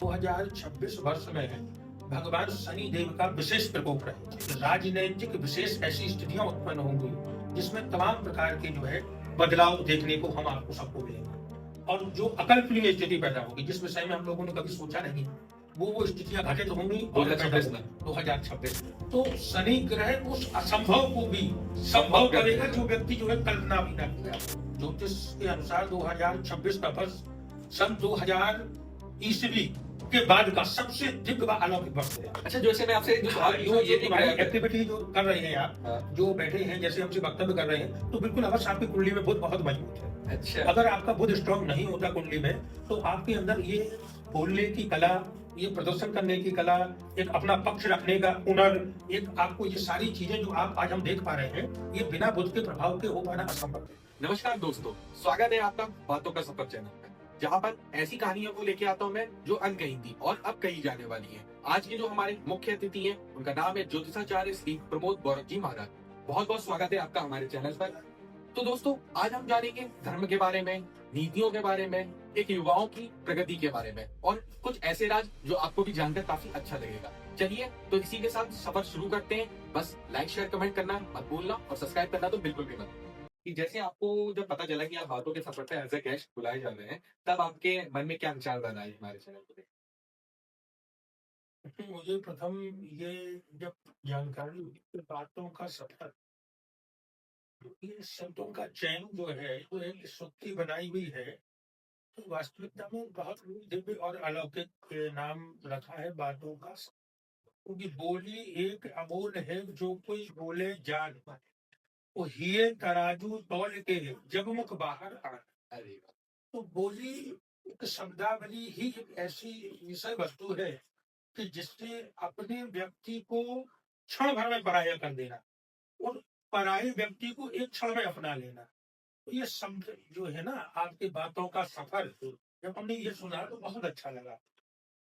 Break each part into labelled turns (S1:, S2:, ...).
S1: 2026 वर्ष में भगवान शनि देव का विशेष प्रकोप रहेगा। राजनैतिक विशेष ऐसी स्थितियां उत्पन्न होंगी जिसमें तमाम प्रकार के जो है बदलाव देखने को हम आपको सबको मिलेगा और जो अकल्पनीय स्थिति पैदा होगी जिस विषय में हम लोगों ने कभी सोचा नहीं वो स्थितियां घटित होंगी और 2026 तो शनि ग्रह उस असंभव को भी संभव करेगा जो व्यक्ति जो है कल्पना भी न किया। ज्योतिष के अनुसार 2026 का वर्ष सन 2000 ईस्वी के बाद का सबसे दिव्य व अलौकिक वर्ष है।
S2: अच्छा, जैसे मैं आपसे जो सवाल पूछूं, ये
S1: तुम्हारी एक्टिविटी जो कर रहे हैं आप,
S2: हाँ।
S1: जो बैठे हैं जैसे हमसे वक्तव्य कर रहे हैं तो बिल्कुल अवश्य आपकी कुंडली में बुध बहुत मजबूत है।
S2: अच्छा,
S1: अगर आपका बुध स्ट्रॉन्ग नहीं होता कुंडली में तो आपके अंदर ये बोलने की कला, ये प्रदर्शन करने की कला, एक अपना पक्ष रखने का हुनर, एक आपको ये सारी चीजें जो आप आज हम देख पा रहे हैं ये बिना बुध के प्रभाव के हो पाना असंभव है।
S2: नमस्कार दोस्तों, स्वागत है आपका बातों का सफर चैनल पर, जहां पर ऐसी कहानियों को लेके आता हूं मैं जो अनकही थी और अब कही जाने वाली है। आज के जो हमारे मुख्य अतिथि हैं उनका नाम है ज्योतिषाचार्य श्री प्रमोद गौरव जी महाराज। बहुत बहुत स्वागत है आपका हमारे चैनल पर। तो दोस्तों, आज हम जानेंगे धर्म के बारे में, नीतियों के बारे में, एक युवाओं की प्रगति के बारे में और कुछ ऐसे राज जो आपको भी जानकर काफी अच्छा लगेगा। चलिए तो इसी के साथ सफर शुरू करते हैं। बस लाइक शेयर कमेंट करना मत भूलना और सब्सक्राइब करना तो बिल्कुल भी मत। कि जैसे आपको जब पता चला कि आप बातों के सफर पे एज ए गेस्ट बुलाए जा रहे हैं, तब आपके मन में क्या विचार बना है हमारे चैनल को लेकर?
S1: मुझे प्रथम ये जब जानकारी हुई कि बातों का सफर, ये शब्दों का चयन जो है वो एक श्रुति बनाई हुई है तो वास्तविकता में बहुत दिव्य और अलौकिक नाम रखा है बातों का। क्योंकि बोली एक अमोल है जो कोई बोले जान वो हिये तराजू तौल के जब मुख बाहर आ।
S2: अरे वाह!
S1: तो बोली एक शब्दावली ही एक ऐसी विषय वस्तु है कि जिससे अपने व्यक्ति को क्षण भर में पराया कर देना और पराये व्यक्ति को एक क्षण में अपना लेना। तो ये शब्द जो है ना आपकी बातों का सफर, जब हमने ये सुना तो बहुत अच्छा लगा।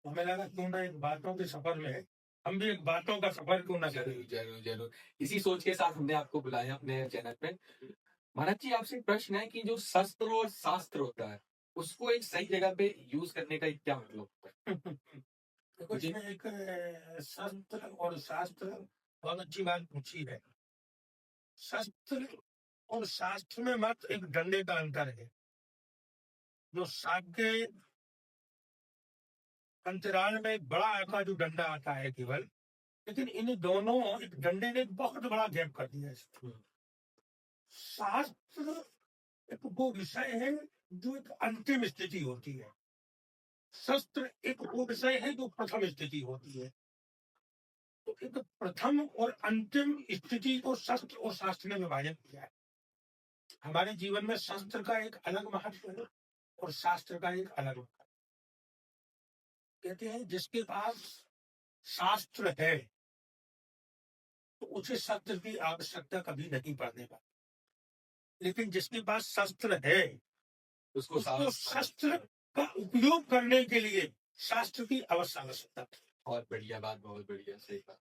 S1: हमें लगा क्यों ना एक बातों के सफर में हम भी एक बातों का सफर क्यों ना करें।
S2: जरूर जरूर जरूर, इसी सोच के साथ हमने आपको बुलाया अपने चैनल पे। महाराज जी, आपसे एक प्रश्न है कि जो शस्त्र और शास्त्र होता है, उसको एक सही जगह पे यूज करने का क्या मतलब होता है?
S1: देखो इसमें एक शस्त्र और शास्त्र बहुत अच्छी बात पूछी है। शस्त्र और शास्त्र में मात्र एक डंडे का अंतर है। जो साग के अंतराल में एक बड़ा आका जो डंडा आता है केवल, लेकिन इन दोनों एक डंडे ने एक बहुत बड़ा गैप कर दिया है। शास्त्र एक वो विषय है जो एक अंतिम स्थिति होती है, शस्त्र एक वो विषय है जो प्रथम स्थिति होती है। तो एक प्रथम और अंतिम स्थिति को शस्त्र और शास्त्र ने विभाजन किया है। हमारे जीवन में शस्त्र का एक अलग महत्व है और शास्त्र का एक अलग महत्व। कहते हैं जिसके पास शास्त्र है तो उसे शस्त्र की आवश्यकता कभी नहीं पड़ने पाती, लेकिन जिसके पास शस्त्र है
S2: उसको
S1: उसको शस्त्र का उपयोग करने के लिए शास्त्र की आवश्यकता है।
S2: बहुत बढ़िया बात, बहुत बढ़िया, सही बात।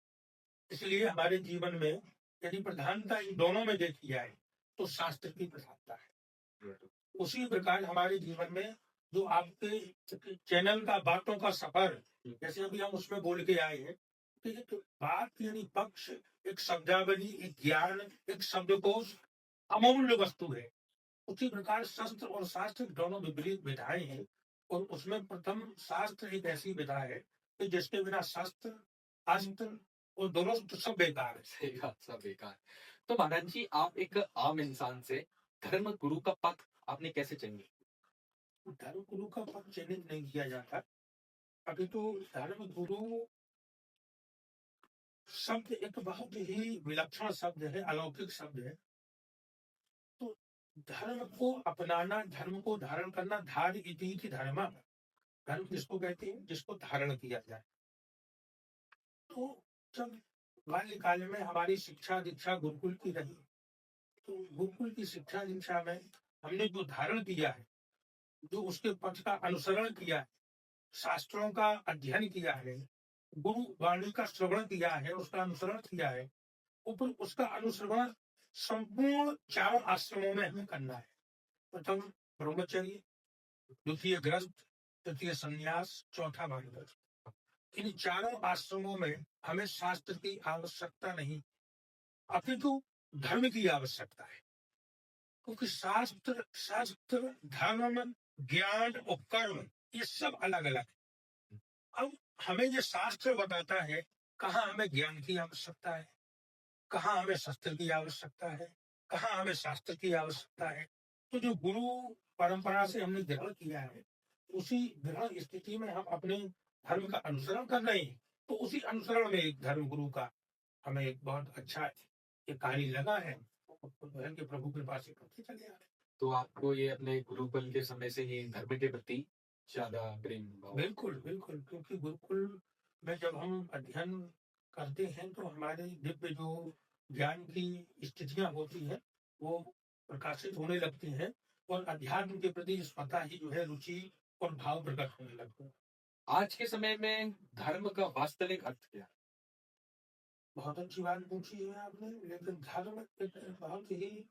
S1: इसलिए हमारे जीवन में यदि प्रधानता इन दोनों में देखी जाए तो शास्त्र की प्रधानता है। उसी प्रकार हमारे जीवन में जो आपके चैनल का बातों का सफर, जैसे अभी हम उसमें बोल के आए हैं कि एक बात यानी पक्ष, एक शब्दावली, एक ज्ञान, एक शब्दकोश अमूल्य वस्तु है। उसी प्रकार शस्त्र और शास्त्र दोनों विपरीत विधाएं हैं और उसमें प्रथम शास्त्र एक ऐसी विधा है कि जिसके बिना शास्त्र, अस्त्र और दुरुस्त सब बेकार है।
S2: सही बात, सब बेकार। तो महाराज जी, आप एक आम इंसान से धर्म गुरु का पथ आपने कैसे चुनी?
S1: धर्म गुरु का पद चयनित नहीं किया जाता। अभी तो धर्म गुरु शब्द एक बहुत ही विलक्षण शब्द है, अलौकिक शब्द है। तो धर्म को अपनाना, धर्म को धारण करना, धार इति धर्म, धर्म किसको कहते हैं? जिसको धारण किया जाए। तो जब बाल्यकाल में हमारी शिक्षा दीक्षा गुरुकुल की रही तो गुरुकुल की शिक्षा दीक्षा में हमने जो धारण किया है, जो उसके पथ का अनुसरण किया है, शास्त्रों का अध्ययन किया है, गुरु वाणी का श्रवण किया है, उसका अनुसरण किया है, ऊपर उसका अनुसरण संपूर्ण चारों आश्रमों में हमें करना है। प्रथम ब्रह्मचर्य, द्वितीय गृहस्थ, तृतीय संन्यास, चौथा वानप्रस्थ। इन चारों आश्रमों में हमें शास्त्र की आवश्यकता नहीं, अपितु धर्म की आवश्यकता है। क्योंकि शास्त्र, धर्म, ज्ञान और कर्म ये सब अलग अलग है। अब हमें ये शास्त्र बताता है कहाँ हमें ज्ञान की आवश्यकता है, कहाँ हमें शस्त्र की आवश्यकता है, कहाँ हमें शास्त्र की आवश्यकता है। तो जो गुरु परंपरा से हमने ग्रहण किया है, उसी ग्रहण स्थिति में हम अपने धर्म का अनुसरण कर रहे हैं। तो उसी अनुसरण में एक धर्म गुरु का हमें एक बहुत अच्छा एक कार्य लगा है, कि प्रभु कृपा से करते चले आ रहे हैं।
S2: तो आपको ये अपने गुरुकुल के समय से ही धर्म के प्रति ज्यादा प्रेम हुआ?
S1: बिल्कुल बिल्कुल, क्योंकि गुरुकुल में जब हम अध्ययन करते हैं तो हमारे दिव्य जो ज्ञान की स्थितियां होती हैं वो प्रकाशित होने लगती हैं, और अध्यात्म के प्रति स्वतः ही जो है रुचि और भाव प्रकट होने लगते हैं।
S2: आज के समय में धर्म का वास्तविक अर्थ क्या है?
S1: बहुत अच्छी बात पूछी है आपने, लेकिन धर्म एक बहुत ही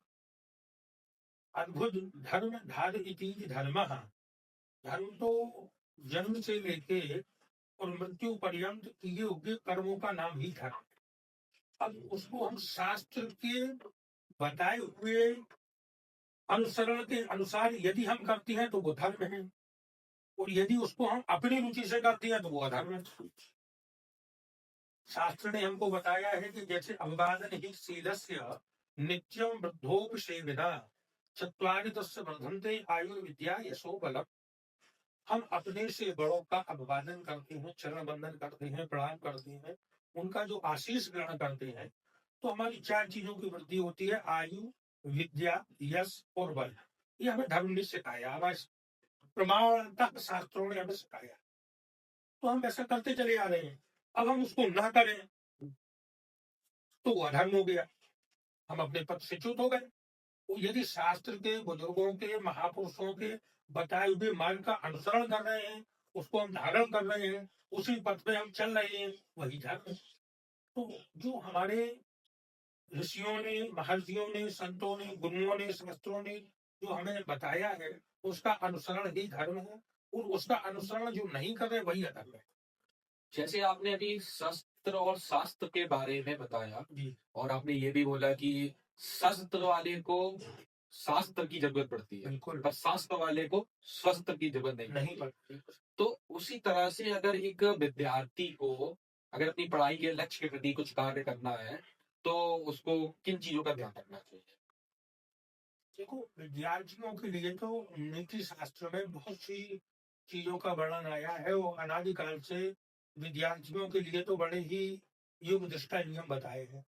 S1: अद्भुत धर्म, धार इति धर्म। धर्म तो जन्म से लेके और मृत्यु पर्यंत किए हुए कर्मों का नाम ही धर्म। अब उसको हम शास्त्र के बताए हुए अनुसरण के अनुसार यदि हम करते हैं तो वो धर्म है, और यदि उसको हम अपनी रुचि से करते हैं तो वो अधर्म है। शास्त्र ने हमको बताया है कि जैसे अभिवादन ही शीलस्य नित्यम वृद्धोपसेविना चत्वारि तस्य वर्धन्ते आयुर्विद्या यशो बलम। हम अपने से बड़ों का अभिवादन करते हैं, चरण बंदन करते हैं, प्रणाम करते हैं, उनका जो आशीष ग्रहण करते हैं, तो हमारी चार चीजों की वृद्धि होती है: आयु, विद्या, यश और बल। ये हमें धर्म ने सिखाया, हमारे प्रमाणतः शास्त्रों ने हमें सिखाया, तो हम ऐसा करते चले आ रहे हैं। अब हम उसको ना करें तो वो अधर्म हो गया, हम अपने पद से च्युत हो गए। तो यदि शास्त्र के, बुजुर्गों के, महापुरुषों के बताए हुए मार्ग का अनुसरण कर रहे हैं, उसको हम धारण कर रहे हैं, उसी पथ पे हम चल रहे हैं, वही धर्म है। तो जो हमारे ऋषियों ने, महर्षियों ने, संतों ने, गुरुओं ने, शास्त्रों ने जो हमें बताया है, उसका अनुसरण ही धर्म है, और उसका अनुसरण जो नहीं कर रहे वही अधर्म है।
S2: जैसे आपने अभी शस्त्र और शास्त्र के बारे में बताया,
S1: जी
S2: और आपने ये भी बोला कि शस्त्र वाले को शास्त्र की जरूरत पड़ती है,
S1: बिल्कुल,
S2: पर शास्त्र वाले को शस्त्र की जरूरत नहीं
S1: नहीं
S2: पड़ती।
S1: पड़ती।
S2: तो उसी तरह से अगर एक विद्यार्थी को अगर अपनी पढ़ाई के लक्ष्य के प्रति कुछ कार्य करना है, तो उसको किन चीजों का ध्यान रखना चाहिए?
S1: देखो, विद्यार्थियों के लिए तो नीति शास्त्र में बहुत सी चीजों का वर्णन आया है, वो अनादिकाल से विद्यार्थियों के लिए तो बड़े ही युग दृष्टा नियम बताए हैं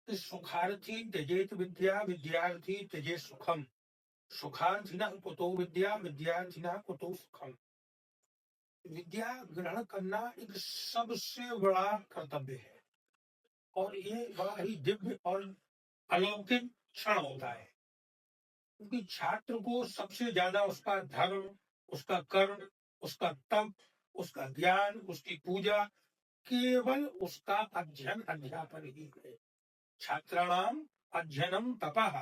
S1: कि सुखार्थी त्यजेत विद्या, विद्यार्थी त्यजे सुखम, सुखार्थिना कुतो विद्या, विद्यार्थिना कुतो सुखम। विद्या ग्रहण करना एक सबसे बड़ा कर्तव्य है, और ये बड़ा ही दिव्य और अलौकिक क्षण होता है, क्योंकि छात्र को सबसे ज्यादा उसका धर्म, उसका कर्म, उसका तप, उसका ज्ञान, उसकी पूजा केवल उसका अध्ययन अध्यापन ही है। छात्राणाम अध्ययनम तपः।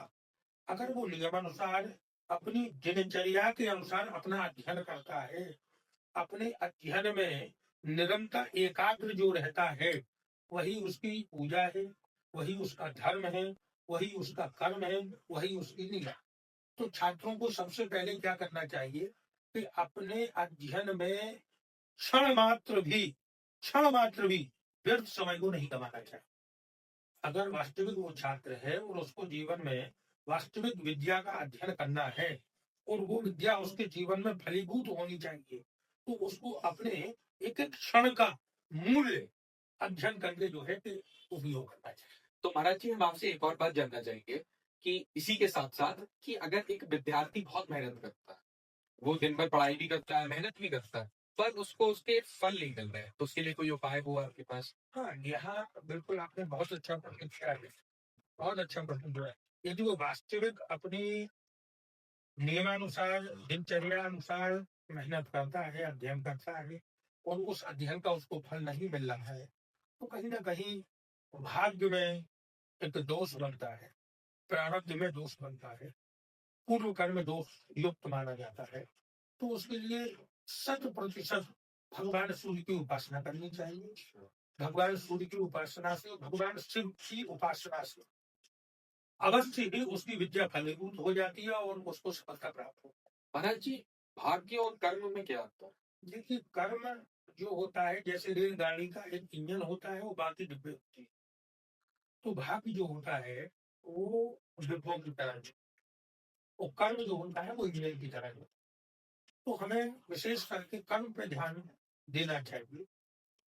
S1: अगर वो नियमानुसार अपनी दिनचर्या के अनुसार अपना अध्ययन करता है, अपने अध्ययन में निरंतर एकाग्र जो रहता है, वही उसकी पूजा है, वही उसका धर्म है, वही उसका कर्म है, वही उसकी लीला। तो छात्रों को सबसे पहले क्या करना चाहिए कि अपने अध्ययन में क्षण मात्र भी व्यर्थ समय को नहीं गंवाना चाहिए। अगर वास्तविक वो छात्र है और उसको जीवन में वास्तविक विद्या का अध्ययन करना है, और वो विद्या उसके जीवन में फलीभूत होनी चाहिए, तो उसको अपने एक एक क्षण का मूल्य अध्ययन करके जो है कि उपयोग करना चाहिए।
S2: तो महाराज जी, हम आपसे एक और बात जानना चाहेंगे कि इसी के साथ साथ कि अगर एक विद्यार्थी बहुत मेहनत करता है, वो दिन भर पढ़ाई भी करता है, मेहनत भी करता है, पर उसको उसके फल नहीं मिल रहे हैं, तो उसके लिए कोई उपाय हो आपके पास?
S1: हाँ, यहाँ बिल्कुल आपने बहुत अच्छा प्रश्न किया है, बहुत अच्छा प्रश्न जो है। यदि वो वास्तविक अपनी नियमानुसार, दिनचर्या अनुसार मेहनत करता है, अध्ययन करता है, और उस अध्ययन का उसको फल नहीं मिल रहा है, तो कहीं ना कहीं भाग्य में एक दोष बनता है, प्रारब्ध में दोष बनता है, पूर्व कर्म दोष युक्त माना जाता है। तो उसके लिए 100% भगवान सूर्य की उपासना करनी चाहिए। भगवान सूर्य की उपासना से, भगवान शिव की उपासना से अवश्य ही उसकी विद्या फलीभूत हो जाती है और उसको सफलता प्राप्त हो।
S2: महाराज जी, भाग्य और कर्म में क्या अंतर है?
S1: देखिए, कर्म जो होता है जैसे रेलगाड़ी का एक इंजन होता है, वो बाकी डिब्बे होते हैं। तो भाग्य जो होता है वो डिब्बों की तरह है, और कर्म जो होता है वो इंजन की तरह है। तो हमें विशेष करके कर्म पे ध्यान देना चाहिए।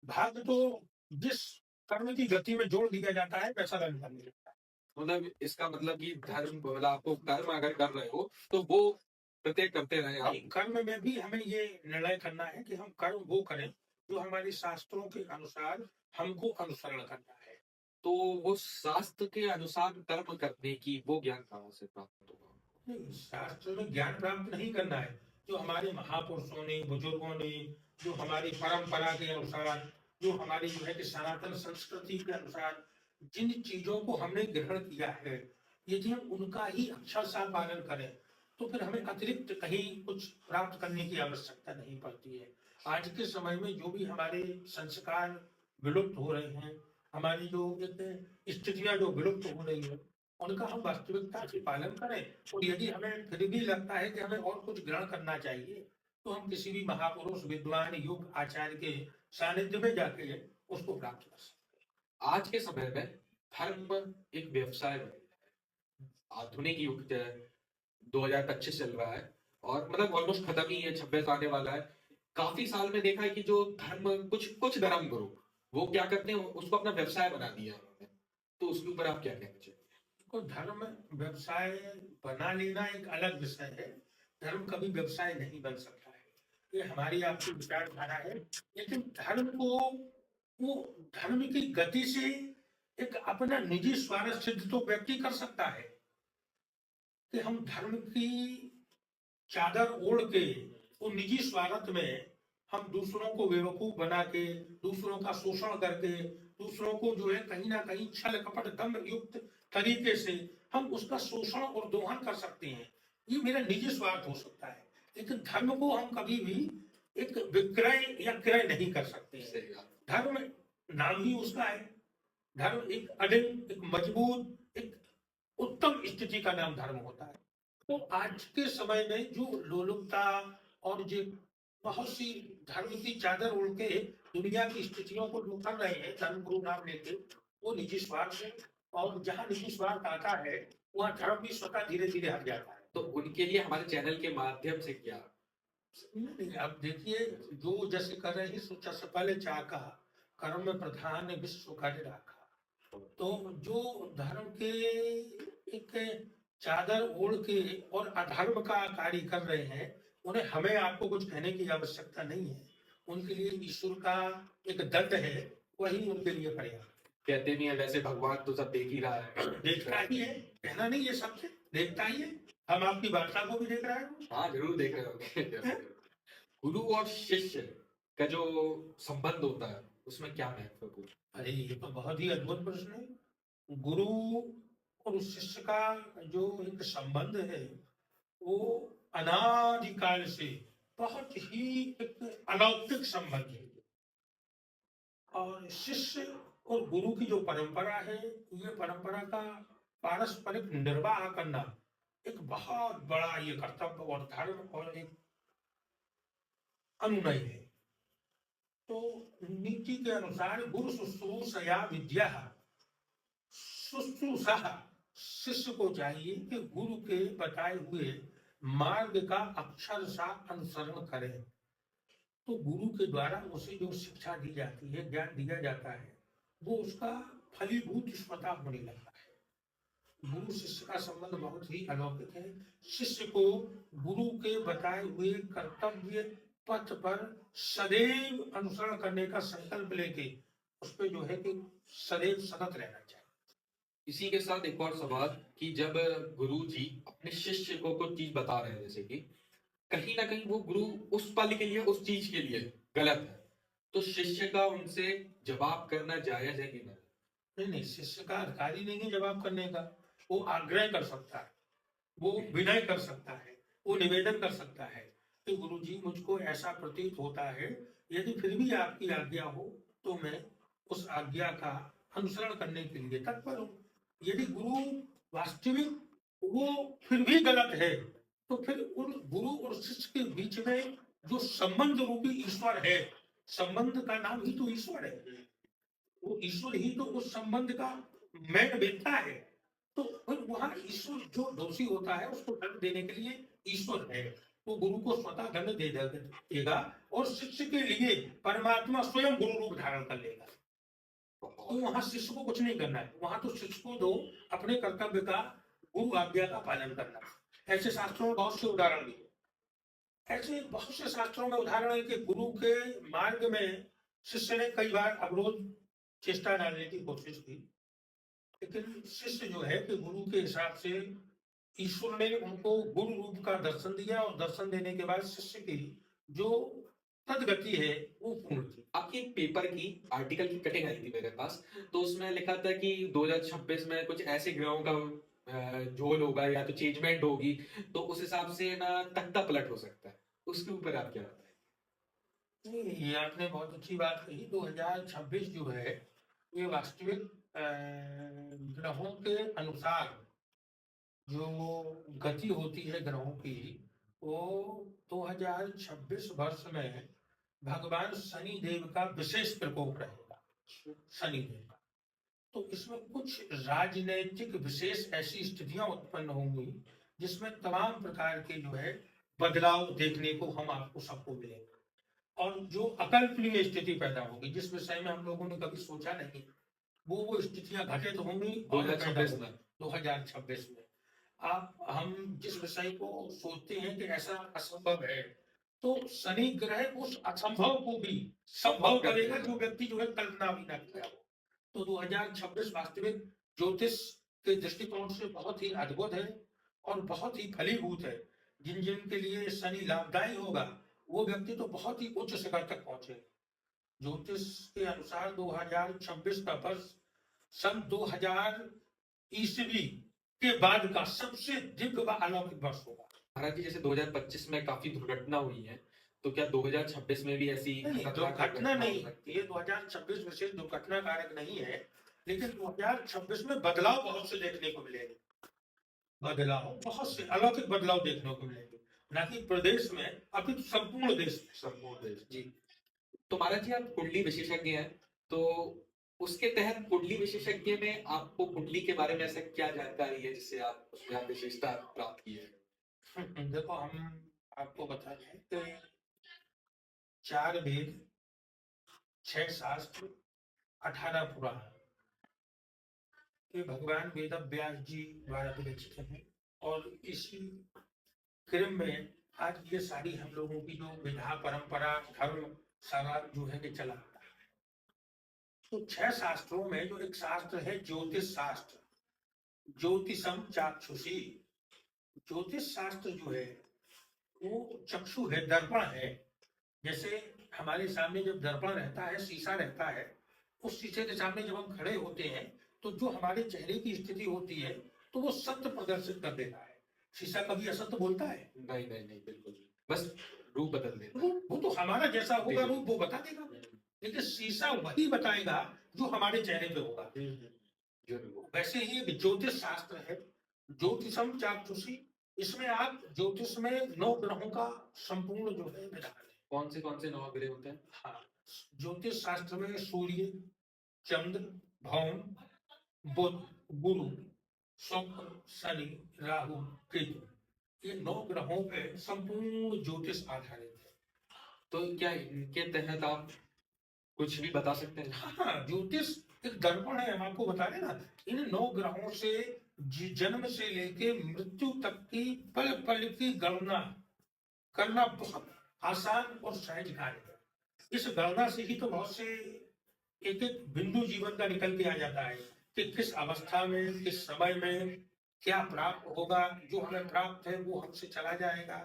S1: भाग्य तो जिस कर्म की गति में जोड़ दिया जाता है वैसा रन करने लगता है।
S2: मतलब इसका मतलब कि धर्म, मतलब आपको कर्म अगर कर रहे हो तो वो प्रत्येक करते रहे आप।
S1: नहीं, कर्म में भी हमें ये निर्णय करना है कि हम कर्म वो करें जो हमारे शास्त्रों के अनुसार हमको अनुसरण करना है।
S2: तो वो शास्त्र के अनुसार कर्म करने की वो ज्ञान कहाँ से प्राप्त होगा?
S1: नहीं, शास्त्र में ज्ञान प्राप्त नहीं करना है। जो हमारे महापुरुषों ने, बुजुर्गों ने, जो हमारी परंपरा के अनुसार, जो हमारी जो है कि सनातन संस्कृति के अनुसार जिन चीजों को हमने ग्रहण किया है, यदि हम उनका ही अच्छा सा पालन करें तो फिर हमें अतिरिक्त कहीं कुछ प्राप्त करने की आवश्यकता नहीं पड़ती है। आज के समय में जो भी हमारे संस्कार विलुप्त हो रहे हैं, हमारी जो एक स्थितियां जो विलुप्त हो रही है, उनका हम वास्तविकता से पालन करें। और यदि हमें फिर भी लगता है कि हमें और कुछ ग्रहण करना चाहिए, तो हम किसी भी महापुरुष, विद्वान, युग आचार्य के सानिध्य में जाके उसको प्राप्त कर सकते हैं।
S2: आज के समय में धर्म एक व्यवसाय बन गया है। आधुनिक युग 2025 चल रहा है और मतलब ऑलमोस्ट खत्म ही है, 26 आने वाला है। काफी साल में देखा है कि जो धर्म, कुछ कुछ धर्म गुरु वो क्या करते हैं, उसको अपना व्यवसाय बना दिया उन्होंने। तो उसके ऊपर आप क्या कहना चाहिए?
S1: को धर्म व्यवसाय बना लेना एक अलग विषय है। धर्म कभी व्यवसाय नहीं बन सकता है, ये हमारी आपकी विचारधारा है। लेकिन धर्म को वो धर्म की गति से एक अपना निजी स्वार्थ सिद्ध तो व्यक्ति कर सकता है कि हम धर्म की चादर ओढ़ के वो निजी स्वार्थ में हम दूसरों को बेवकूफ बना के, दूसरों का शोषण करके, दूसरों को जो है कहीं ना कहीं छल कपट दम्भ युक्त तरीके से हम उसका शोषण और दोहन कर सकते हैं। ये मेरा निजी स्वार्थ हो सकता है, लेकिन धर्म को हम कभी भी एक विक्रय या क्रय नहीं कर सकते हैं। धर्म नाम ही उसका है। धर्म एक अडिग, एक मजबूत, एक उत्तम स्थिति का नाम धर्म होता है। तो आज के समय में जो लोलुपता और जो बहुत सी धर्म की चादर ओढ़ के दुनिया की स्थितियों को जो कर रहे हैं धर्म गुरु नाम लेके, वो निजी स्वार्थ है। और जहाँ निजी स्वार्थ आता है वहाँ धर्म भी स्वतः धीरे धीरे हट जाता है।
S2: तो उनके लिए हमारे चैनल के माध्यम से क्या?
S1: नहीं, अब देखिए, जो जैसे कर रहे हैं सोचा से पहले चाका कर्म में प्रधान विश्व कार्य रखा। तो जो धर्म के एक चादर ओढ़ के और अधर्म का कार्य कर रहे हैं, उन्हें हमें आपको कुछ कहने की आवश्यकता नहीं है। उनके लिए ईश्वर का एक दंड है, वही उनके लिए पर्याप्त।
S2: कहते भी हैं वैसे भगवान तो सब देख ही रहा है।
S1: देखता ही है, कहना नहीं है, सबसे देखता ही है। हम आपकी वार्ता को भी देख रहे हैं।
S2: हाँ, जरूर देख रहे होंगे। गुरु और शिष्य का जो संबंध होता है उसमें क्या महत्वपूर्ण?
S1: अरे ये तो बहुत ही अद्भुत प्रश्न है। गुरु और उस शिष्य का जो एक संबंध है वो अनादिकाल से बहुत ही एक अलौकिक संबंध है। और शिष्य और गुरु की जो परंपरा है, ये परंपरा का पारस्परिक निर्वाह करना एक बहुत बड़ा ये कर्तव्य और धर्म और एक अनुनय है। तो नीति के अनुसार गुरु शुश्रूषया विद्या, शुश्रूषा, शिष्य को चाहिए कि गुरु के बताए हुए मार्ग का अक्षर सा अनुसरण करें। तो गुरु के द्वारा उसे जो शिक्षा दी जाती है, ज्ञान दिया जाता है, वो उसका फलीभूत स्वतः होने लगता है। गुरु शिष्य का संबंध बहुत ही अलौकिक है। शिष्य को गुरु के बताए हुए कर्तव्य पथ पर सदैव अनुसरण करने का संकल्प लेके उस पर जो है कि सदैव सतत रहना चाहिए।
S2: इसी के साथ एक और सवाल कि जब गुरु जी अपने शिष्य को कुछ चीज बता रहे हैं, जैसे कि कहीं ना कहीं वो गुरु उस पल के लिए, उस चीज के लिए गलत है, तो शिष्य का उनसे जवाब करना जायज है कि नहीं?
S1: नहीं नहीं, शिष्य का अधिकार ही नहीं है जवाब करने का। वो आग्रह कर सकता है, वो विनय कर सकता है, वो निवेदन कर सकता है कि गुरुजी मुझको ऐसा प्रतीत होता है, यदि फिर भी आपकी आज्ञा हो तो मैं उस आज्ञा का अनुसरण करने के लिए तत्पर हूँ। यदि गुरु वास्तविक वो फिर भी गलत है, तो फिर उन गुरु और शिष्य के बीच में जो संबंध रूपी ईश्वर है, संबंध का नाम ही तो ईश्वर है, वो ईश्वर ही तो उस संबंध का मेन व्यक्ता है। तो फिर वहां ईश्वर जो दोषी होता है उसको दंड देने के लिए ईश्वर है, वो गुरु को स्वतः दंड देगा और शिष्य के लिए परमात्मा स्वयं गुरु रूप धारण कर लेगा। तो वहां शिष्य को कुछ नहीं करना है, वहां तो शिष्य को तो अपने कर्तव्य का, गुरु आज्ञा का पालन करना है। ऐसे शास्त्रों में बहुत से उदाहरण भी, ऐसे बहुत से शास्त्रों में उदाहरण है कि गुरु के मार्ग में शिष्य ने कई बार अवरोध चेष्टा डालने की कोशिश की, लेकिन शिष्य जो है कि गुरु के हिसाब से ईश्वर ने उनको गुरु रूप का दर्शन दिया और दर्शन देने के बाद शिष्य की जो तदगति है वो पूर्ण थी।
S2: आपकी एक पेपर की आर्टिकल की कटिंग आई थी मेरे पास, तो उसमें लिखा था कि 2026 में कुछ ऐसे ग्रहों का झोल होगा या तो चेंजमेंट होगी, तो उस हिसाब से ना तख्ता पलट हो सकता है। उसके ऊपर आप क्या बताएं?
S1: नहीं, ये आपने बहुत अच्छी बात कही। 2026 जो है ये वास्तविक ग्रहों के अनुसार जो गति होती है ग्रहों की, वो 2026 वर्ष में भगवान शनि देव का विशेष प्रकोप रहेगा, शनि देव का। तो इसमें कुछ राजनैतिक विशेष ऐसी स्थितियां उत्पन्न होंगी जिसमें तमाम प्रकार के जो है बदलाव देखने को हम आपको सबको मिलेंगे, और जो अकल्पनीय स्थिति पैदा होगी जिस विषय में हम लोगों ने कभी सोचा नहीं, वो स्थितियां घटित होंगी 2026 में। आप हम जिस विषय को सोचते हैं कि ऐसा असंभव है, तो शनि ग्रह उस असंभव को भी संभव करेगा जो व्यक्ति जो है कल्पना भी ना किया हो। तो 2026 वास्तविक ज्योतिष के दृष्टिकोण से बहुत ही अद्भुत है और बहुत ही फलीभूत है। जिन जिन के लिए शनि लाभदायी होगा वो व्यक्ति तो बहुत ही उच्च शिखर तक पहुंचे। ज्योतिष के अनुसार 2026 का वर्ष सन 2000 ईस्वी के बाद का सबसे दिव्य व अलौकिक वर्ष होगा।
S2: महाराज जी, जैसे 2025 में काफी दुर्घटना हुई है, तो क्या 2026 में भी ऐसी
S1: दुर्घटना नहीं, ये 2026 विशेष दुर्घटना कारक नहीं है, लेकिन 2026 में बदलाव बहुत से देखने को मिलेंगे, बदलाव बहुत से अलौकिक बदलाव देखने को मिलेंगे, न कि प्रदेश में अपितु संपूर्ण देश में।
S2: संपूर्ण देश जी। तो महाराज जी, आप कुंडली विशेषज्ञ हैं, तो उसके तहत कुंडली विशेषज्ञ में आपको कुंडली के बारे में ऐसा क्या जानकारी है जिससे आप उसमें आप विशेषता प्राप्त की है?
S1: देखो, हम आपको बता दें कि 4 वेद, 6 शास्त्र, 18 पुराण ये भगवान वेद व्यास जी द्वारा विरचित हैं, और इसी क्रम में आज ये सारी हम लोगों की जो विधा परंपरा धर्म सारा जो है कि चला। तो 6 शास्त्रों में जो एक शास्त्र है ज्योतिष शास्त्र, ज्योतिषम चाक्षुषी। ज्योतिष शास्त्र जो है वो चक्षु है, दर्पण है। जैसे हमारे सामने जब दर्पण रहता है, शीशा रहता है, उस शीशे के सामने जब हम खड़े होते हैं तो जो हमारे चेहरे की स्थिति होती है तो वो सत्य प्रदर्शित कर देता है। शीशा कभी असत्य बोलता है?
S2: नहीं नहीं नहीं, बिल्कुल, बस रूप बदल देता है।
S1: वो तो हमारा जैसा होगा रूप वो बता देगा, लेकिन शीशा वही बताएगा जो हमारे चेहरे पे होगा। वैसे ही ज्योतिष शास्त्र है, ज्योतिषम चाक्षुषी। इसमें आप ज्योतिष में 9 ग्रहों का संपूर्ण जो है विधान है।
S2: कौन से 9 ग्रह होते हैं?
S1: हाँ, ज्योतिष शास्त्र में सूर्य, चंद्र, भौम, बुध, गुरु, शुक्र, शनि, राहु, केतु, ये 9 ग्रहों पे संपूर्ण ज्योतिष आधारित है।
S2: तो क्या इनके तहत आप कुछ भी बता सकते हैं?
S1: हाँ, ज्योतिष एक दर्पण है, हम आपको बता रहे ना। इन 9 ग्रहों से जन्म से लेके मृत्यु तक की पल पल की गणना करना बहुत आसान और सहज कार्य है। इस गणना से ही तो बहुत से एक एक बिंदु जीवन का निकल के आ जाता है कि किस अवस्था में, किस समय में क्या प्राप्त होगा। जो हमें प्राप्त है वो हमसे चला जाएगा,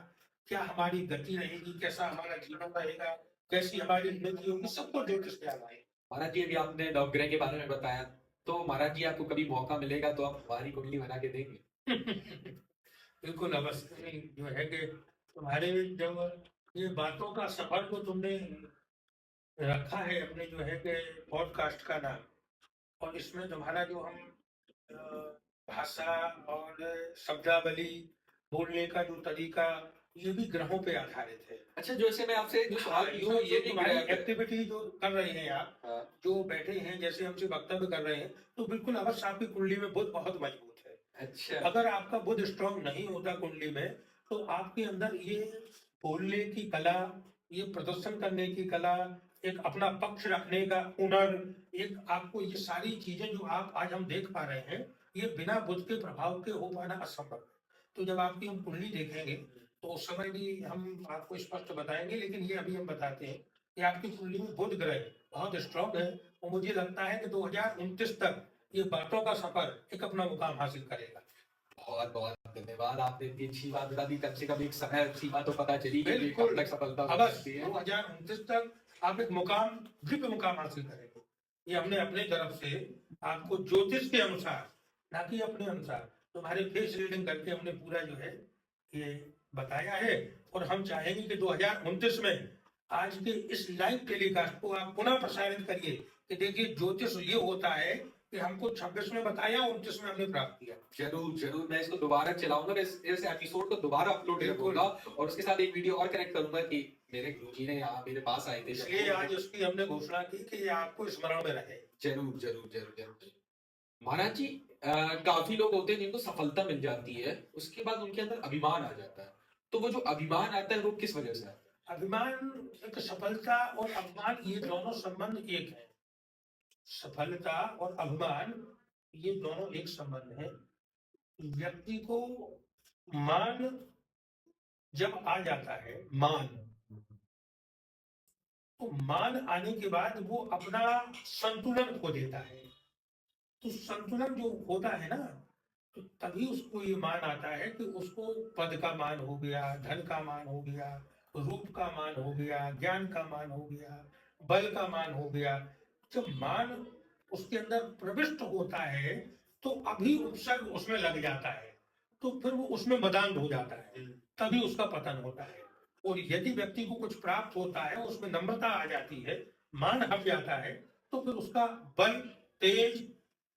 S1: क्या हमारी गति रहेगी, कैसा हमारा जीवन रहेगा, कैसी हमारी उन्नति होगी, सबको ज्योतिष के आधार है।
S2: महाराज जी, अभी आपने नवग्रह के बारे में बताया, तो महाराज जी आपको कभी मौका मिलेगा तो आप हमारी कुंडली बना के देंगे?
S1: बिल्कुल अवश्य। जो है कि तुम्हारे जब ये बातों का सफर को तुमने रखा है अपने जो है कि पॉडकास्ट का नाम, और इसमें तुम्हारा जो हम अ, भाषा और शब्दावली, बोलने का जो तरीका, ये भी ग्रहों पे आधारित है।
S2: अच्छा, जैसे मैं आपसे जो सवाल
S1: हाँ,
S2: पूछूं ये भी
S1: तुम्हारी
S2: ग्रह पे।
S1: एक्टिविटी जो कर रहे हैं आप,
S2: हाँ,
S1: जो बैठे हैं जैसे हमसे वक्तव्य कर रहे हैं, तो बिल्कुल अवश्य आपकी कुंडली में बुध बहुत मजबूत है।
S2: अच्छा,
S1: अगर आपका बुध स्ट्रांग नहीं होता कुंडली में, तो आपके अंदर ये बोलने की कला, ये प्रदर्शन करने की कला, एक अपना पक्ष रखने का हुनर, एक आपको ये सारी चीजें जो आप आज हम देख पा रहे हैं, ये बिना बुध के प्रभाव के हो पाना असंभव है। तो जब आपकी हम कुंडली देखेंगे तो उस समय भी हम आपको स्पष्ट बताएंगे, लेकिन ये अभी हम बताते हैं कि आपकी कुंडली में बुध ग्रह बहुत स्ट्रांग है, और मुझे लगता है कि 2029 तक ये बातों का सफर एक अपना मुकाम हासिल करेगा।
S2: बहुत बहुत धन्यवाद, आपने इतनी अच्छी बात बता दी। कम से कम एक समय सीमा तो पता चली कि ये
S1: बिल्कुल।
S2: कब तक सफलता हो
S1: अवश्य
S2: सकती है।
S1: 2029 तक आप एक मुकाम, दिव्य मुकाम हासिल करेंगे। ये हमने अपने तरफ से आपको ज्योतिष के अनुसार, ना कि अपने अनुसार, तुम्हारे फेस रीडिंग करके हमने पूरा जो है ये बताया है। और हम चाहेंगे कि 2029 में आज के इस लाइव टेलीकास्ट को आप पुनः प्रसारित करिए कि देखिए ज्योतिष ये होता है कि हमको 26 में बताया, 29 में हमने प्राप्त किया।
S2: जरूर जरूर, मैं इसको दोबारा चलाऊंगा, इस एपिसोड को दोबारा अपलोड करूंगा और उसके साथ एक वीडियो और कनेक्ट करूंगा कि मेरे गुरुजी ने यहाँ मेरे पास आए थे।
S1: इसलिए आज उसकी हमने घोषणा की कि ये आपको स्मरण में रहे।
S2: जरूर जरूर जरूर जरूर। महाराज जी, काफी लोग होते हैं जिनको सफलता मिल जाती है, उसके बाद उनके अंदर अभिमान आ जाता है। तो वो जो अभिमान आता है वो किस वजह से आता है?
S1: अभिमान, एक सफलता और अभिमान, ये दोनों संबंध एक है। सफलता और अभिमान ये दोनों एक संबंध है। व्यक्ति को मान जब आ जाता है, मान, तो मान आने के बाद वो अपना संतुलन खो देता है। तो संतुलन जो होता है ना, तो तभी उसको ये मान आता है कि उसको पद का मान हो गया, धन का मान हो गया, रूप का मान हो गया, ज्ञान का मान हो गया, बल का मान हो गया। जब मान उसके अंदर प्रविष्ट होता है, तो अभी उपसर्ग उसमें लग जाता है, तो फिर वो उसमें मदान्ध हो जाता है, तभी उसका पतन होता है। और यदि व्यक्ति को कुछ प्राप्त होता है, उसमें नम्रता आ जाती है, मान हट जाता है, तो फिर उसका बल, तेज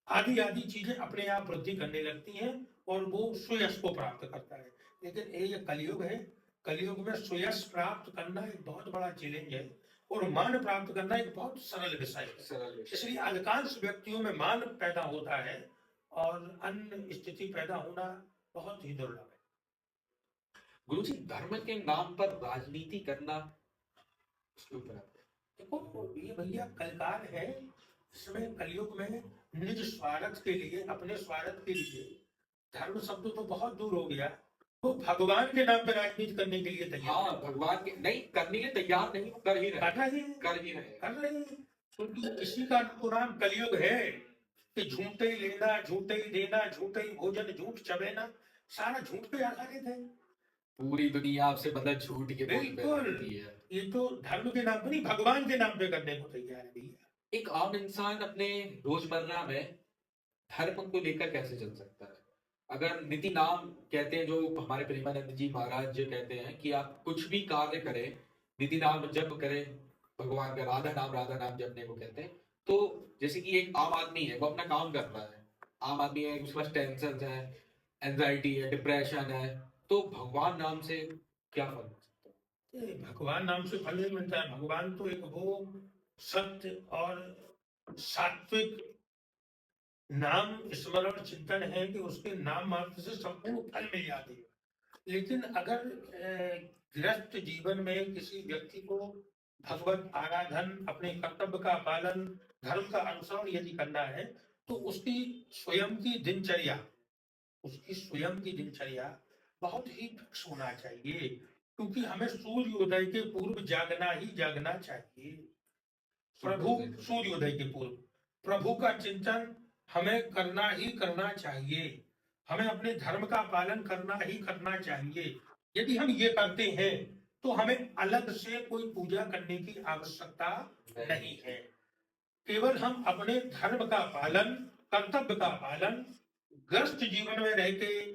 S1: आदि आदि चीजें अपने आप वृद्धि करने लगती हैं, और वो सुयश को प्राप्त करता है। लेकिन ये कलयुग है, कलयुग में सुयश प्राप्त करना एक बहुत बड़ा चैलेंज है, और मान प्राप्त करना एक बहुत सरल विषय है।
S2: सरल विषय।
S1: इसलिए अधिकांश व्यक्तियों में मान पैदा होता है, और अन्य स्थिति पैदा होना बहुत ही दुर्लभ है।
S2: गुरुजी, धर्म के नाम पर राजनीति करना, उसके ऊपर आप-
S1: देखो, ये भैया कलकाल है, इसमें कलयुग में निज स्वार्थ के लिए, अपने स्वार्थ के लिए धर्म शब्द तो बहुत दूर हो गया, वो भगवान के नाम पे राजनीति करने के लिए तैयार
S2: हाँ, भगवान के नहीं करने के लिए तैयार नहीं, वो कर ही रहे,
S1: कर रहे हैं,
S2: कर ही रहे।
S1: कर रहे हैं। क्योंकि इसी का तो नाम कलयुग है कि झूठे ही लेना, झूठे ही देना, झूठे ही भोजन, झूठ चबेना, सारा झूठ पे आधारित है।
S2: पूरी दुनिया आपसे मतलब झूठ के बोल पे
S1: बिल्कुल।
S2: रहती है।
S1: ये तो धर्म के नाम पे नहीं, भगवान के नाम पे करने को तैयार है भैया।
S2: एक आम इंसान अपने रोजमर्रा में धर्म को लेकर कैसे चल सकता है? अगर नीति नाम कहते हैं, जो हमारे प्रेमानंद जी महाराज जी कहते हैं कि आप कुछ भी कार्य करें, नीति नाम जप करें, भगवान का राधा नाम जपने को कहते हैं। तो जैसे कि एक आम आदमी है, वो अपना काम कर रहा है, आम आदमी है, उसके पास टेंशन है, एंजाइटी है, डिप्रेशन है, तो भगवान नाम से क्या फर्क?
S1: ये भगवान नाम से फल नहीं मिलता है। भगवान तो एक वो सत्य और सात्विक नाम स्मरण चिंतन है कि उसके नाम मात्र से संपूर्ण फल मिल जाते हैं। लेकिन अगर गृहस्थ जीवन में किसी व्यक्ति को भगवत आराधन, अपने कर्तव्य का पालन, धर्म का अनुसरण यदि करना है, तो उसकी स्वयं की दिनचर्या, उसकी स्वयं की दिनचर्या बहुत ही फिक्स होना चाहिए। क्योंकि हमें सूर्योदय के पूर्व जागना ही जागना चाहिए। प्रभु, सूर्योदय के पूर्व प्रभु का चिंतन हमें करना ही करना चाहिए। हमें अपने धर्म का पालन करना ही करना चाहिए। यदि हम ये करते हैं, तो हमें अलग से कोई पूजा करने की आवश्यकता नहीं है। केवल हम अपने धर्म का पालन, कर्तव्य का पालन, ग्रस्त जीवन में रह के,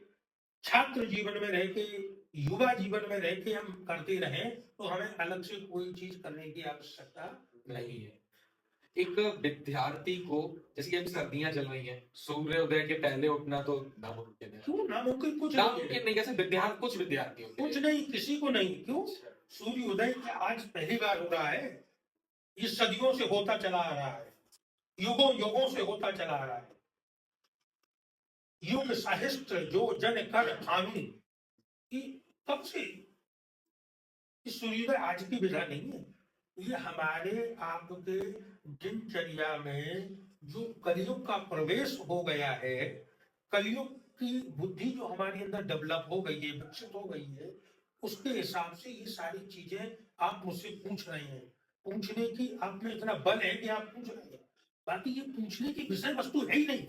S1: छात्र जीवन में रह के, युवा जीवन में रह के हम करते रहें तो हमें अलग से कोई चीज करने की आवश्यकता
S2: नहीं है। एक विद्यार्थी को, जैसे कि अभी सर्दियां चल रही हैं, सूर्योदय के पहले उठना तो नामुमकिन है।
S1: क्यों नामुमकिन? कुछ नहीं है।
S2: नामुमकिन नहीं, कैसे विद्यार्थी, कुछ विद्यार्थियों के
S1: कुछ
S2: लिए।
S1: नहीं, किसी को नहीं। क्यों?
S2: अच्छा।
S1: सूर्योदय आज पहली बार हो रहा है, ये सदियों से होता चला आ रहा है, युगों युगों से होता चला आ रहा है। युग सहस्त्र जो जन कर कानून की कब से, इस सूर्योदय आज की विधा नहीं है, ये हमारे आपके दिनचर्या में जो कलयुग का प्रवेश हो गया है, कलयुग की बुद्धि जो हमारे अंदर डेवलप हो गई है, विकसित हो गई है, उसके हिसाब से ये सारी चीजें आप मुझसे पूछ रहे हैं। पूछने की आप में इतना बल है कि आप पूछ रहे हैं, बाकी ये पूछने की विषय वस्तु है ही नहीं।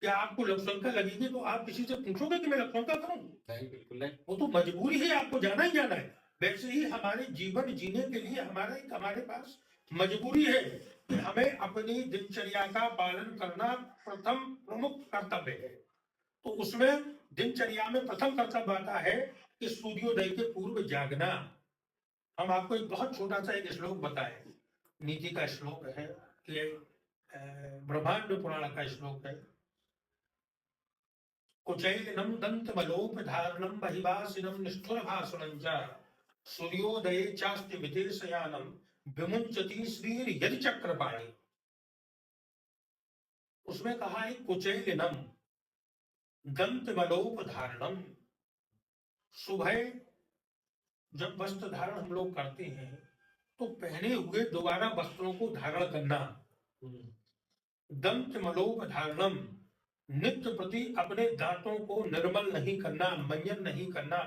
S1: क्या आपको लघुशंका लगेगी तो आप किसी से पूछोगे कि मैं लघुशंका करूं?
S2: नहीं, बिल्कुल नहीं।
S1: वो तो मजबूरी है, आपको जाना ही जाना है। वैसे ही हमारे जीवन जीने के लिए हमारे पास मजबूरी है कि हमें अपनी दिनचर्या का पालन करना प्रथम प्रमुख कर्तव्य है। तो उसमें दिनचर्या में प्रथम कर्तव्य आता है कि सूर्योदय के पूर्व जागना। हम आपको एक बहुत छोटा सा एक श्लोक बताएं, नीति का श्लोक है कि ब्रह्मांड पुराण का श्लोक है। कुचैलिनम दंतमलोपधारणम महिवासिनम निष्ठुरभाषणं च सूर्योदये चास्ति विदेशयानम विमुंचति श्रीर यदि चक्रपाणि। उसमें कहा है कुचैलिनम दंतमलोपधारणम, सुबह जब वस्त्र धारण हम लोग करते हैं तो पहने हुए दोबारा वस्त्रों को धारण करना। दंत मलोपधारणम, नित्य प्रति अपने दांतों को निर्मल नहीं करना, मंजन नहीं करना।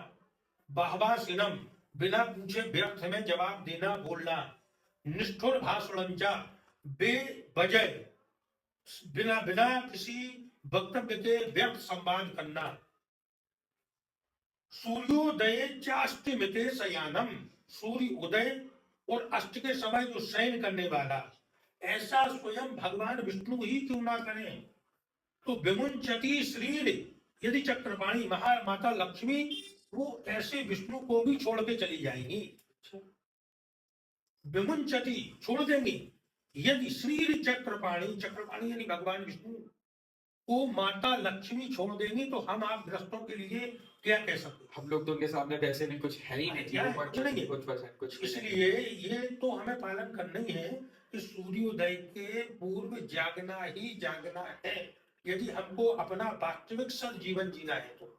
S1: बाहवासिनम, बिना पूछे व्यर्थ में जवाब देना बोलना। निष्ठुर भाषणंचा, बेवजह बिना बिना किसी वक्तव्य के व्यर्थ संवाद करना। सूर्योदय चास्तिमिते शयानम, सूर्य उदय और अस्त के समय जो शयन करने वाला, ऐसा स्वयं भगवान विष्णु ही क्यों ना करें। तो विमुंचती श्रीर यदि चक्रपाणी, माता लक्ष्मी वो ऐसे विष्णु को भी छोड़ के चली जाएंगी। विमुंचती, छोड़ देंगी। यदि श्रीर चक्रपाणी, चक्रपाणी यानी भगवान विष्णु को माता लक्ष्मी छोड़ देंगी तो हम आप ग्रस्तों के लिए क्या कह सकते हैं?
S2: हम लोग तो उनके सामने वैसे भी कुछ है ही नहीं,
S1: क्या है? कुछ नहीं है।
S2: कुछ
S1: इसलिए ये तो हमें पालन करना ही है कि सूर्योदय के पूर्व जागना ही जागना है, यदि हमको अपना वास्तविक सद जीवन जीना है तो।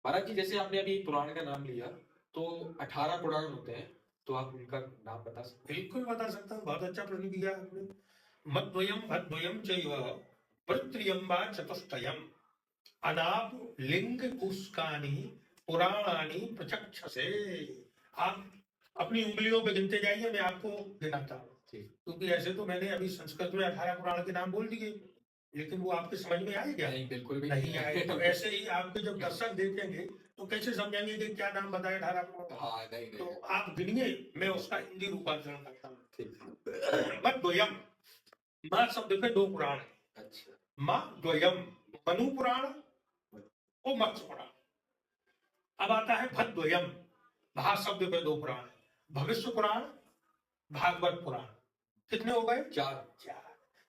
S2: महाराज जी, जैसे आपने अभी पुराण का नाम लिया, तो 18 पुराण होते हैं, तो आप उनका नाम बता सकते हैं?
S1: बिल्कुल बता सकता हूँ, बहुत अच्छा प्रश्न किया आपने। मद्वयम भद्वयम चैव वृत्रियम वा चतुष्टयम अनाप लिंग कुस्कानी पुराणानी प्रचक्षसे। आप अपनी उंगलियों पे गिनते जाइए, मैं आपको गिनाता हूँ, क्योंकि ऐसे तो मैंने अभी संस्कृत में 18 पुराण के नाम बोल दिए, लेकिन वो आपके समझ में आएगा?
S2: नहीं, बिल्कुल भी
S1: नहीं आए। तो ऐसे ही आपके जब दर्शक देखेंगे तो कैसे समझेंगे कि क्या नाम बताया 18 पुराण?
S2: हाँ, नहीं,
S1: तो आप गिनिए, मैं उसका हिंदी रूपांतरण करता हूँ।
S2: ठीक।
S1: मत द्वयम, माँ शब्द पे 2 पुराण है।
S2: अच्छा।
S1: माँ द्वयम, मनु पुराण और मत्स्य पुराण। अब आता है भद्वयम, भा शब्द पे 2 पुराण, भविष्य पुराण, भागवत पुराण। कितने हो गए? 4।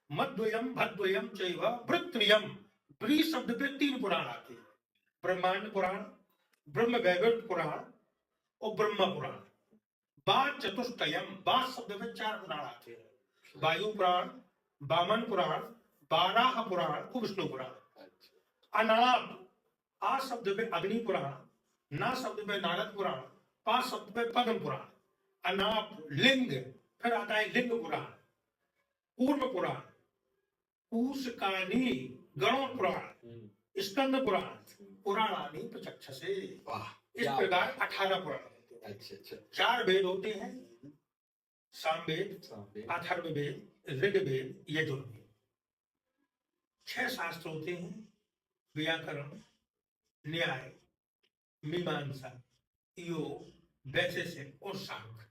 S1: मद्वयम भद्वयम चैव वृत्रियम, ब्री शब्द पे 3 पुराण आते हैं, ब्रह्मांड पुराण, ब्रह्म वैवर्त पुराण और ब्रह्म पुराण। बा चतुष्टयम, बा शब्द में 4 पुराण आते हैं, वायु पुराण, वामन पुराण, बाराह पुराण और विष्णु पुराण। अनाप, आ शब्द में अग्नि पुराण, ना शब्द में नारद पुराण, पा शब्द में पद्म पुराण। अनाप लिंग, फिर आता है लिंग पुराण, कूर्म पुराण, पूषकानी गरुड़ पुराण, स्कंद पुराण, पुराणानी प्रचक्षसे। इस प्रकार 18 पुराण।
S2: अच्छा।
S1: 4 वेद होते हैं, सामवेद, अथर्ववेद, ऋग्वेद, यजुर्वेद। 6 शास्त्र होते हैं, व्याकरण, न्याय, मीमांसा, योग, वैशेषिक और सांख्य।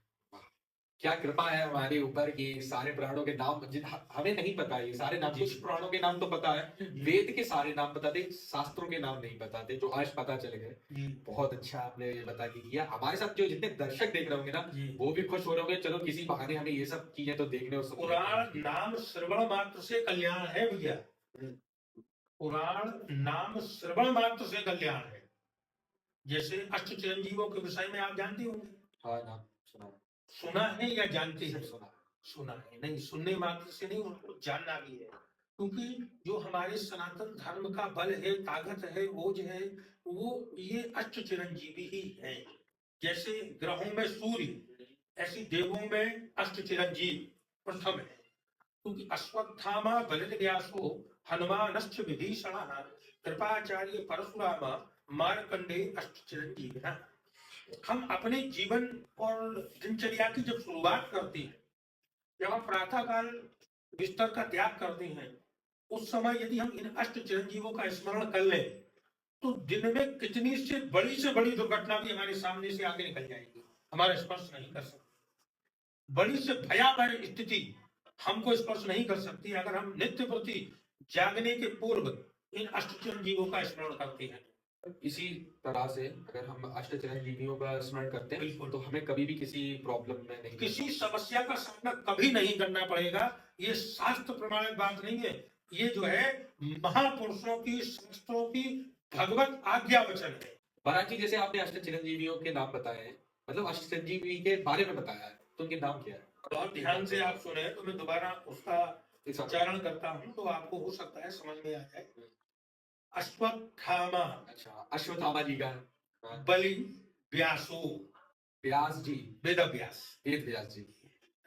S2: क्या कृपा है हमारे ऊपर कि सारे पुराणों के नाम हमें नहीं पता, ये सारे नाम,
S1: जी।
S2: कुछ पुराणों के नाम तो पता है, वेद के सारे नाम पता थे, शास्त्रों के नाम नहीं पता थे, जो आज पता चल गए।
S1: जी।
S2: बहुत अच्छा आपने ये बता के किया। हमारे साथ जो जितने दर्शक देख रहे होंगे ना,
S1: जी।
S2: वो भी खुश हो रहे होंगे, चलो किसी बहाने हमें ये सब चीजें तो देखने और सुनने को
S1: पुराण
S2: मिलेंगी।
S1: नाम श्रवण मात्र से कल्याण है भैया। पुराण नाम श्रवण मात्र से कल्याण है। जैसे अष्ट चिरंजीवों के विषय में आप जानते होंगे।
S2: हाँ नाम सुना,
S1: सुना है या जानते हैं?
S2: सिर्फ सुना।
S1: सुना है नहीं, सुनने मात्र से नहीं, उनको जानना भी है। क्योंकि जो हमारे सनातन धर्म का बल है, ताकत है, ओज है, वो ये अष्ट चिरंजीवी ही है। जैसे ग्रहों में सूर्य, ऐसी देवों में अष्ट चिरंजीव प्रथम है। क्योंकि अश्वत्थामा बलिर्व्यासो हनुमानश्च विभीषणः कृपाचार्य परशुराम मार्कंडे अष्ट चिरंजीव। हम अपने जीवन और दिनचर्या की जब शुरुआत करते हैं, जब हम प्रातः काल बिस्तर का त्याग करते हैं, उस समय यदि हम इन अष्ट चिरंजीवों का स्मरण कर लें, तो दिन में कितनी से बड़ी दुर्घटना भी हमारे सामने से आगे निकल जाएगी, हमारा स्पर्श नहीं कर सकती। बड़ी से भयावह स्थिति हमको स्पर्श नहीं कर सकती अगर हम नित्य प्रति जागने के पूर्व इन अष्ट चिरंजीवों का स्मरण करते हैं।
S2: इसी तरह से अगर हम अष्ट चिरंजीवियों का स्मरण करते हैं,
S1: बिल्कुल।
S2: तो हमें कभी भी किसी प्रॉब्लम में नहीं,
S1: किसी समस्या का सामना कभी नहीं करना पड़ेगा। ये शास्त्र प्रमाणित बात नहीं है, ये जो है महापुरुषों की, शास्त्रों की भगवत आज्ञा वचन है।
S2: महाराज जी, जैसे आपने अष्ट चिरंजीवियों के नाम बताए हैं, मतलब अष्ट चिरंजीवी के बारे में बताया है, तो उनके नाम क्या है?
S1: बहुत ध्यान से आप सुने तो मैं दोबारा उसका उच्चारण करता हूँ, तो आपको हो सकता है समझ में आ जाए। अश्वत्थामा,
S2: अच्छा, अश्वत्थामा जी का।
S1: बलि व्यासो,
S2: व्यास जी,
S1: वेद व्यास,
S2: वेद व्यास जी।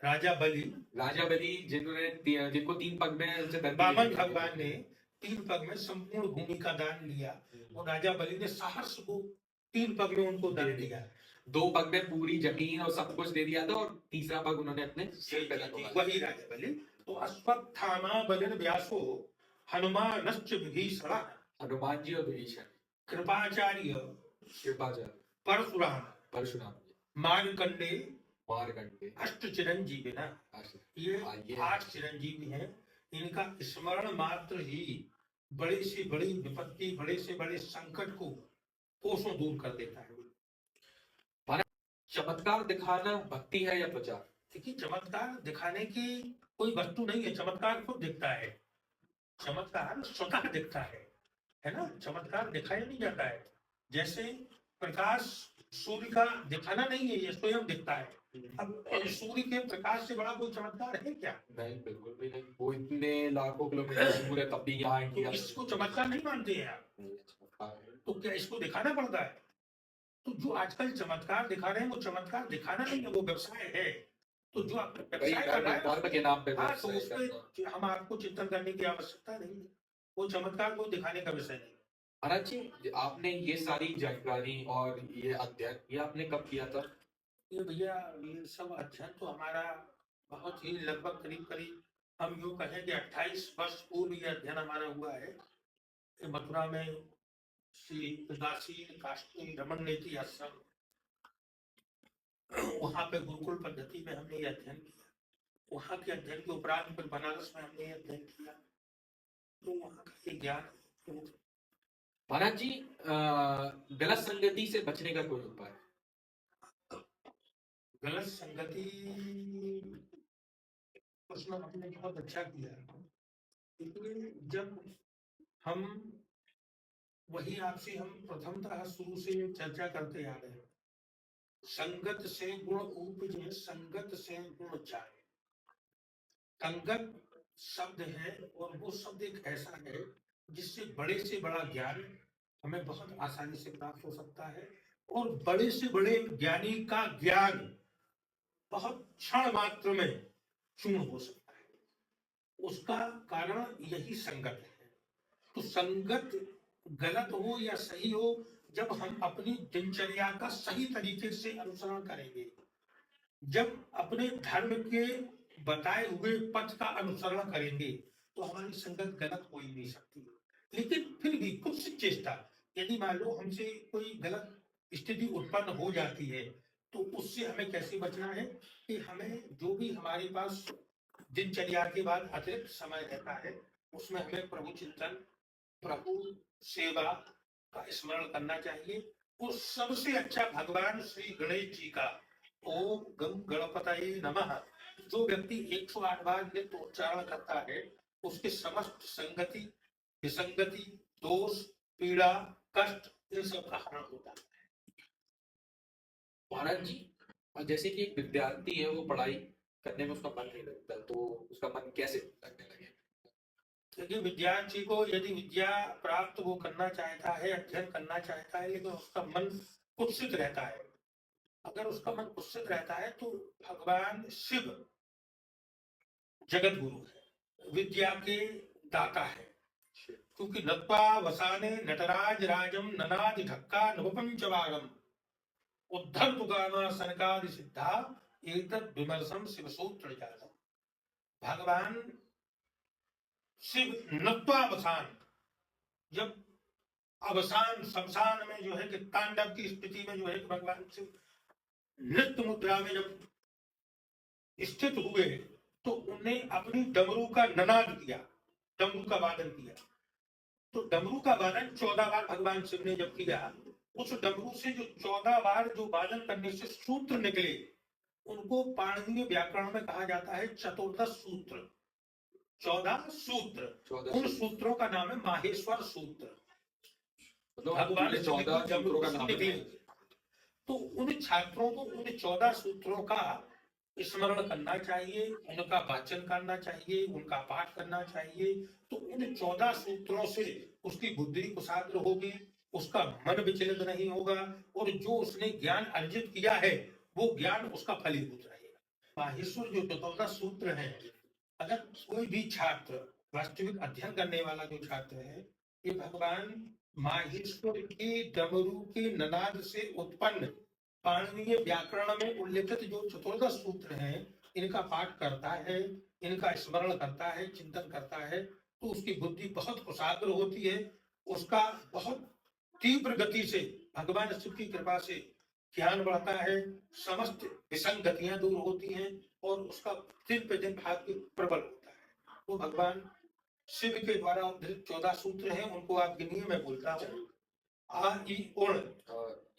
S1: राजा बलि,
S2: राजा बलि जिनको 3 पग में उनसे
S1: वामन भगवान ने 3 पग में संपूर्ण भूमि का दान लिया, और राजा बलि ने सहर्ष को 3 पग में उनको दान दिया।
S2: 2 पग में पूरी जमीन और सब कुछ दे दिया था, और तीसरा पग उन्होंने अपने सिर पे रखा।
S1: वही राजा बलि। तो अश्वत्थामा बलिर व्यासो हनुमानश्च विभीषणः,
S2: हनुमान जी और विभीषण,
S1: कृपाचार्य परशुराम
S2: परशुराम जी,
S1: मार्कंडे
S2: मार्कंडे
S1: अष्ट चिरंजीवी ना, ये 8 चिरंजीवी हैं। इनका स्मरण मात्र ही बड़ी से बड़ी विपत्ति, बड़े से बड़े संकट को कोसों दूर कर देता है।
S2: चमत्कार दिखाना भक्ति है या प्रचार?
S1: देखिए, चमत्कार दिखाने की कोई वस्तु नहीं है, चमत्कार खुद दिखता है। चमत्कार स्वतः दिखता है ना। चमत्कार दिखाया नहीं जाता है। जैसे प्रकाश सूर्य का दिखाना नहीं है, ये स्वयं दिखता है। अब सूर्य के प्रकाश से बड़ा कोई चमत्कार है क्या?
S2: नहीं, बिल्कुल भी नहीं। वो इतने लाखों किलोमीटर दूर है, तब भी यहाँ
S1: तो इसको चमत्कार नहीं मानते हैं आप? तो क्या इसको दिखाना पड़ता है? तो जो आजकल चमत्कार दिखा रहे हैं, वो चमत्कार दिखाना नहीं है, वो व्यवसाय है। तो जो आप व्यवसाय कर रहा है,
S2: धर्म के नाम पे,
S1: हाँ, तो उसमें हम आपको चिंतन करने की आवश्यकता नहीं है। वो चमत्कार को दिखाने का विषय नहीं।
S2: महाराज जी, आपने ये सारी जानकारी और ये अध्ययन ये आपने कब किया था?
S1: ये भैया, ये सब अध्ययन तो हमारा बहुत ही लगभग करीब हम यूँ कहें कि 28 वर्ष पूर्व ये अध्ययन हमारा हुआ है। मथुरा में श्री उदासीन काशी रमन नेति आश्रम, वहां पे गुरुकुल पद्धति में हमने ये अध्ययन किया। वहां के अध्ययन के उपरांत फिर बनारस में हमने ये अध्ययन किया, तो वहां का ये ज्ञान।
S2: महाराज जी, गलत संगति से बचने का कोई उपाय?
S1: गलत संगति, प्रश्न आपने बहुत अच्छा किया। क्योंकि जब हम वही आपसे हम प्रथमतः शुरू से चर्चा करते आ रहे हैं, संगत से गुण उपजे, संगत से गुण जाए। संगत शब्द है, और वो शब्द एक ऐसा है जिससे बड़े से बड़ा ज्ञान हमें बहुत आसानी से प्राप्त हो सकता है, और बड़े से बड़े ज्ञानी का ज्ञान बहुत क्षण मात्र में चूर्ण हो सकता है। उसका कारण यही संगत है। तो संगत गलत हो या सही हो, जब हम अपनी दिनचर्या का सही तरीके से अनुसरण करेंगे, जब अपने धर्म के बताए हुए पथ का अनुसरण करेंगे, तो हमारी संगत गलत हो ही नहीं सकती। लेकिन फिर भी कुछ चेष्टा, यदि मान लो हमसे कोई गलत स्थिति उत्पन्न हो जाती है, तो उससे हमें कैसे बचना है कि हमें जो भी हमारे पास दिनचर्या के बाद अतिरिक्त समय रहता है उसमें हमें प्रभु चिंतन, प्रभु सेवा का स्मरण करना चाहिए। और सबसे अच्छा भगवान श्री गणेश जी का ओम गम गणपतये नमः जो व्यक्ति 108 बार नित्य उच्चारण करता है उसके समस्त संगति, विसंगति, दोष, पीड़ा, कष्ट इन सब का हरण होता है।
S2: महाराज जी, और जैसे कि एक विद्यार्थी है, वो पढ़ाई करने में उसका मन नहीं लगता, तो उसका मन कैसे लगने लगे?
S1: क्योंकि विद्यार्थी को यदि विद्या प्राप्त वो करना चाहता है, अध्ययन करना चाहता है, लेकिन उसका मन कुत्सित रहता है, अगर उसका मन कुत्सित रहता है तो भगवान शिव जगत गुरु है, विद्या के दाता है। क्योंकि नत्वा वसाने नटराज राजम ननादि ढक्का नवपंचवारम उद्धर तुगामा सनकादि सिद्धा एतद् विमर्शम शिव सूत्र जातम। भगवान शिव नत्वावसान, जब अवसान शमशान में जो है कि तांडव की स्थिति में जो है कि भगवान शिव नृत्य मुद्रा में जब स्थित हुए तो उन्हें अपनी डमरू का ननाद किया, डमरू का वादन किया। तो डमरू का वादन 14 बार भगवान शिव ने जब किया, उस डमरू से जो 14 बार जो वादन करने से सूत्र निकले उनको पाणिनीय व्याकरण में कहा जाता है चतुर्दश सूत्र, 14 सूत्र। उन सूत्रों का नाम है माहेश्वर सूत्र। भगवान शिव की डमरू से निकले तो उन छात्रों को उन 14 सूत्रों का स्मरण करना चाहिए, उनका वाचन करना चाहिए, उनका पाठ करना चाहिए। तो उन 14 सूत्रों से उसकी बुद्धि कुशाग्र होगी, उसका मन विचलित नहीं होगा और जो उसने ज्ञान अर्जित किया है वो ज्ञान उसका फलीभूत रहेगा। माहेश्वर जो 14 सूत्र हैं, अगर कोई भी छात्र वास्तविक अध्ययन करने वाला जो छात्र है, ये भगवान माहेश्वर के डमरू के ननाद से उत्पन्न पाणिनीय व्याकरण में उल्लेखित जो चतुर्दश सूत्र हैं इनका पाठ करता है, इनका स्मरण करता है, चिंतन करता है, तो उसकी बुद्धि बहुत कुशाग्र होती है, उसका बहुत तीव्र गति से भगवान शिव की कृपा से ज्ञान बढ़ता है, समस्त विसंगतियां दूर होती हैं और उसका दिन पे दिन भाग्य प्रबल होता है। तो भगवान शिव के द्वारा उद्धृत 14 सूत्र हैं, उनको आप गिनिए, मैं बोलता हूँ। आ ई उण,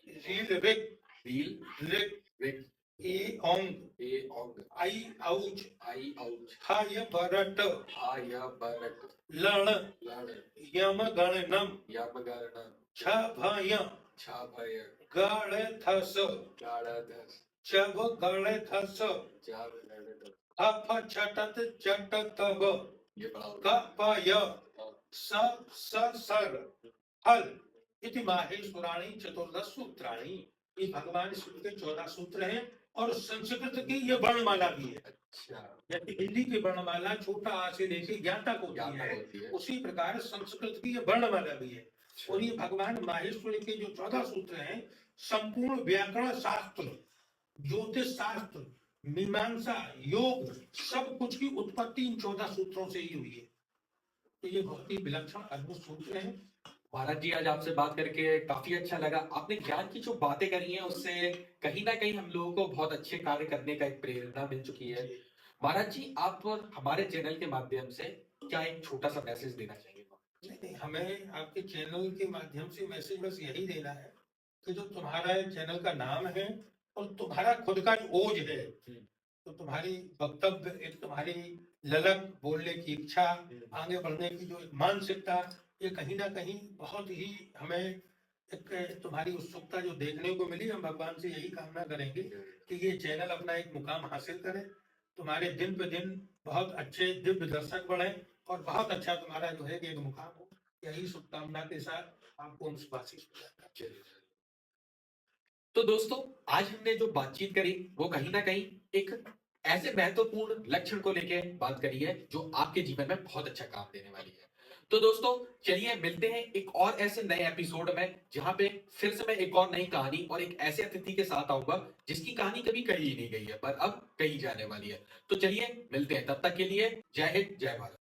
S1: रील ऋग,
S2: रील
S1: ऋग,
S2: ऋग,
S1: ए औंग, आई औच, हा य बरट, लण, यम गणनम, छ भय, गण थस, चब गण थस, अफ छटत चट तब, कपय, स सर, हल इति माहेश्वराणी चतुर्दश सूत्राणी। ये भगवान शिव के 14 सूत्र हैं और संस्कृत की ये वर्णमाला भी है। जैसे हिंदी की वर्णमाला छोटा आ से लेके ज्ञान तक होती है, उसी प्रकार संस्कृत की ये वर्णमाला भी है। और ये भगवान माहेश्वर के जो 14 सूत्र हैं, संपूर्ण व्याकरण शास्त्र, ज्योतिष शास्त्र, मीमांसा, योग, सब कुछ की उत्पत्ति इन 14 सूत्रों से ही हुई है। तो ये बहुत ही विलक्षण अद्भुत सूत्र हैं।
S2: महाराज जी, आज आपसे बात करके काफी अच्छा लगा। आपने ज्ञान की जो बातें करी हैं उससे कहीं ना कहीं हम लोगों को बहुत अच्छे कार्य करने का एक प्रेरणा मिल चुकी है। महाराज जी, आप हमारे चैनल के माध्यम से क्या एक छोटा सा मैसेज देना चाहेंगे?
S1: नहीं, हमें आपके चैनल के माध्यम से मैसेज बस यही देना है कि जो तुम्हारा चैनल का नाम है और तुम्हारा खुद का जो ओज है, तो तुम्हारी वक्तव्य, एक तुम्हारी ललक, बोलने की इच्छा, आगे बढ़ने की जो एक मानसिकता, ये कहीं ना कहीं बहुत ही हमें एक तुम्हारी उत्सुकता जो देखने को मिली। हम भगवान से यही कामना करेंगे कि ये चैनल अपना एक मुकाम हासिल करे, तुम्हारे दिन पे दिन बहुत अच्छे दिव्य दर्शक बढ़े और बहुत अच्छा तुम्हारा जो है एक मुकाम हो। यही शुभकामना के साथ आपको हम शुभाशीष प्रदान।
S2: तो दोस्तों, आज हमने जो बातचीत करी वो कहीं ना कहीं एक ऐसे महत्वपूर्ण लक्षण को लेके बात करी है जो आपके जीवन में बहुत अच्छा काम देने वाली है। तो दोस्तों, चलिए मिलते हैं एक और ऐसे नए एपिसोड में, जहां पे फिर से मैं एक और नई कहानी और एक ऐसे अतिथि के साथ आऊंगा जिसकी कहानी कभी कही नहीं गई है पर अब कही जाने वाली है। तो चलिए मिलते हैं, तब तक के लिए जय हिंद, जय भारत।